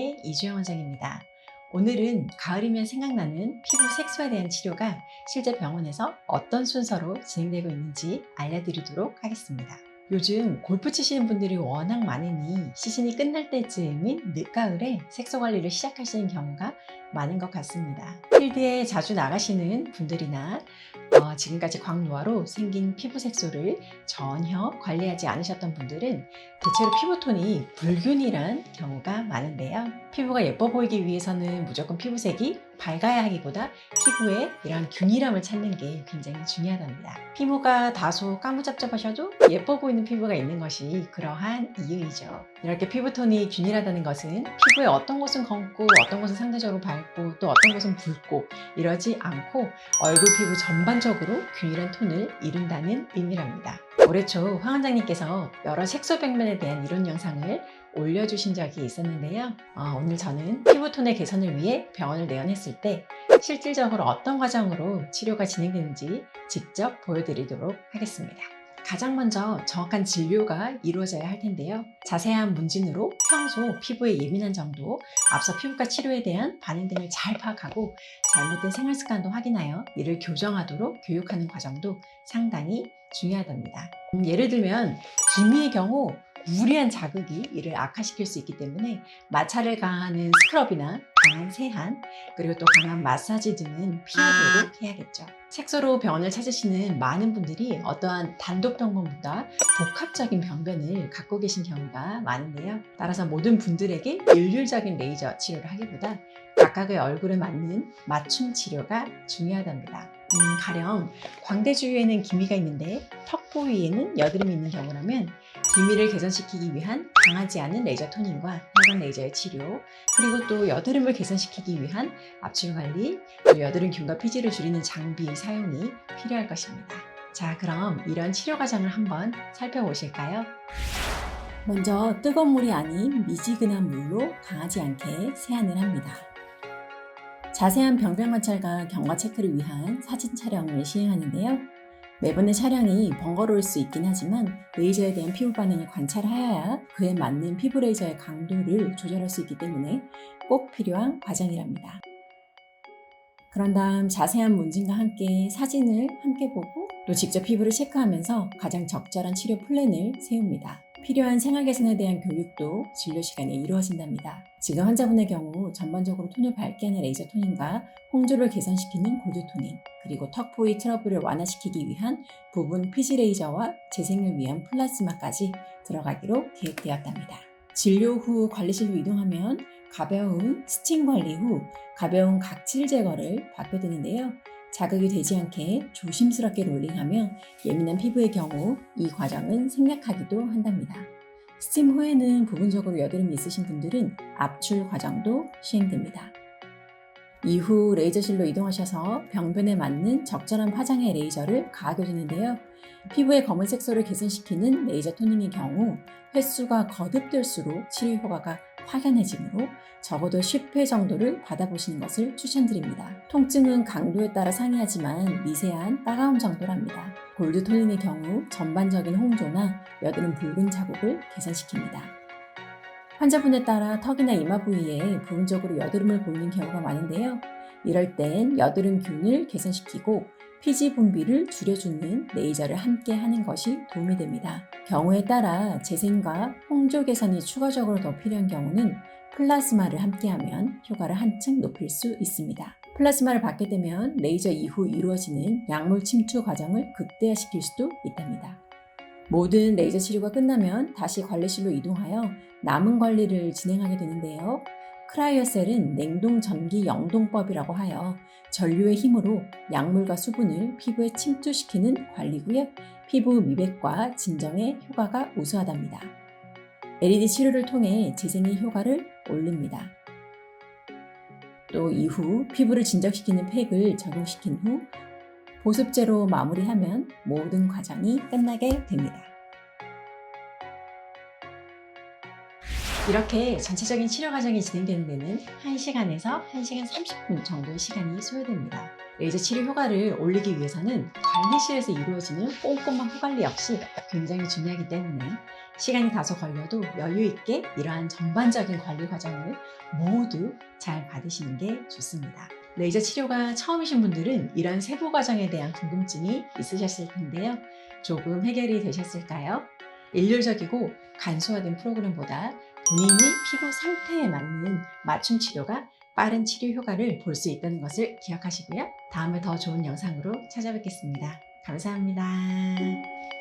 건강의 이주영 원장입니다. 오늘은 가을이면 생각나는 피부 색소에 대한 치료가 실제 병원에서 어떤 순서로 진행되고 있는지 알려드리도록 하겠습니다. 요즘 골프 치시는 분들이 워낙 많으니 시즌이 끝날 때쯤인 늦가을에 색소 관리를 시작하시는 경우가 많은 것 같습니다. 필드에 자주 나가시는 분들이나 지금까지 광노화로 생긴 피부 색소를 전혀 관리하지 않으셨던 분들은 대체로 피부톤이 불균일한 경우가 많은데요. 피부가 예뻐 보이기 위해서는 무조건 피부색이 밝아야 하기보다 피부에 이런 균일함을 찾는 게 굉장히 중요하답니다. 피부가 다소 까무잡잡하셔도 예뻐 보이는 피부가 있는 것이 그러한 이유이죠. 이렇게 피부톤이 균일하다는 것은 피부의 어떤 곳은 검고 어떤 곳은 상대적으로 밝고 또 어떤 곳은 붉고 이러지 않고 얼굴 피부 전반적으로 균일한 톤을 이룬다는 의미랍니다. 올해 초 황 원장님께서 여러 색소 병면에 대한 이론 영상을 올려주신 적이 있었는데요. 오늘 저는 피부톤의 개선을 위해 병원을 내원했을 때 실질적으로 어떤 과정으로 치료가 진행되는지 직접 보여드리도록 하겠습니다. 가장 먼저 정확한 진료가 이루어져야 할 텐데요. 자세한 문진으로 평소 피부의 예민한 정도, 앞서 피부과 치료에 대한 반응 등을 잘 파악하고 잘못된 생활 습관도 확인하여 이를 교정하도록 교육하는 과정도 상당히 중요하답니다. 예를 들면 기미의 경우 무리한 자극이 이를 악화시킬 수 있기 때문에 마찰을 가하는 스크럽이나 강한 세안, 그리고 또 강한 마사지 등은 피하도록 해야겠죠. 색소로 병원을 찾으시는 많은 분들이 어떠한 단독 병변보다 복합적인 병변을 갖고 계신 경우가 많은데요. 따라서 모든 분들에게 일률적인 레이저 치료를 하기보다 각각의 얼굴에 맞는 맞춤 치료가 중요하답니다. 가령 광대 주위에는 기미가 있는데 턱 부위에는 여드름이 있는 경우라면 기미를 개선시키기 위한 강하지 않은 레이저 토닝과 혈관 레이저의 치료, 그리고 또 여드름을 개선시키기 위한 압출 관리, 또 여드름균과 피지를 줄이는 장비 사용이 필요할 것입니다. 자, 그럼 이런 치료 과정을 한번 살펴보실까요? 먼저 뜨거운 물이 아닌 미지근한 물로 강하지 않게 세안을 합니다. 자세한 병변 관찰과 경과 체크를 위한 사진 촬영을 시행하는데요. 매번의 촬영이 번거로울 수 있긴 하지만 레이저에 대한 피부 반응을 관찰하여야 그에 맞는 피부 레이저의 강도를 조절할 수 있기 때문에 꼭 필요한 과정이랍니다. 그런 다음 자세한 문진과 함께 사진을 함께 보고 또 직접 피부를 체크하면서 가장 적절한 치료 플랜을 세웁니다. 필요한 생활 개선에 대한 교육도 진료 시간에 이루어진답니다. 지금 환자분의 경우 전반적으로 톤을 밝게 하는 레이저 토닝과 홍조를 개선시키는 골드 토닝, 그리고 턱 부위 트러블을 완화시키기 위한 부분 피지 레이저와 재생을 위한 플라즈마까지 들어가기로 계획되었답니다. 진료 후 관리실로 이동하면 가벼운 스팀 관리 후 가벼운 각질 제거를 받게 되는데요. 자극이 되지 않게 조심스럽게 롤링하며 예민한 피부의 경우 이 과정은 생략하기도 한답니다. 스팀 후에는 부분적으로 여드름이 있으신 분들은 압출 과정도 시행됩니다. 이후 레이저실로 이동하셔서 병변에 맞는 적절한 파장의 레이저를 가하겨주는데요. 피부의 검은 색소를 개선시키는 레이저 토닝의 경우 횟수가 거듭될수록 치료 효과가 확연해지므로 적어도 10회 정도를 받아보시는 것을 추천드립니다. 통증은 강도에 따라 상이하지만 미세한 따가움 정도랍니다. 골드 토닝의 경우 전반적인 홍조나 여드름 붉은 자국을 개선시킵니다. 환자분에 따라 턱이나 이마 부위에 부분적으로 여드름을 보이는 경우가 많은데요. 이럴 땐 여드름균을 개선시키고 피지 분비를 줄여주는 레이저를 함께 하는 것이 도움이 됩니다. 경우에 따라 재생과 홍조 개선이 추가적으로 더 필요한 경우는 플라즈마를 함께하면 효과를 한층 높일 수 있습니다. 플라즈마를 받게 되면 레이저 이후 이루어지는 약물 침투 과정을 극대화시킬 수도 있답니다. 모든 레이저 치료가 끝나면 다시 관리실로 이동하여 남은 관리를 진행하게 되는데요. 크라이오셀은 냉동 전기 영동법이라고 하여 전류의 힘으로 약물과 수분을 피부에 침투시키는 관리고요. 피부 미백과 진정에 효과가 우수하답니다. LED 치료를 통해 재생의 효과를 올립니다. 또 이후 피부를 진정시키는 팩을 적용시킨 후 보습제로 마무리하면 모든 과정이 끝나게 됩니다. 이렇게 전체적인 치료 과정이 진행되는 데는 1시간에서 1시간 30분 정도의 시간이 소요됩니다. 레이저 치료 효과를 올리기 위해서는 관리실에서 이루어지는 꼼꼼한 후관리 역시 굉장히 중요하기 때문에 시간이 다소 걸려도 여유 있게 이러한 전반적인 관리 과정을 모두 잘 받으시는 게 좋습니다. 레이저 치료가 처음이신 분들은 이런 세부 과정에 대한 궁금증이 있으셨을 텐데요. 조금 해결이 되셨을까요? 일률적이고 간소화된 프로그램보다 본인의 피부 상태에 맞는 맞춤 치료가 빠른 치료 효과를 볼 수 있다는 것을 기억하시고요. 다음에 더 좋은 영상으로 찾아뵙겠습니다. 감사합니다.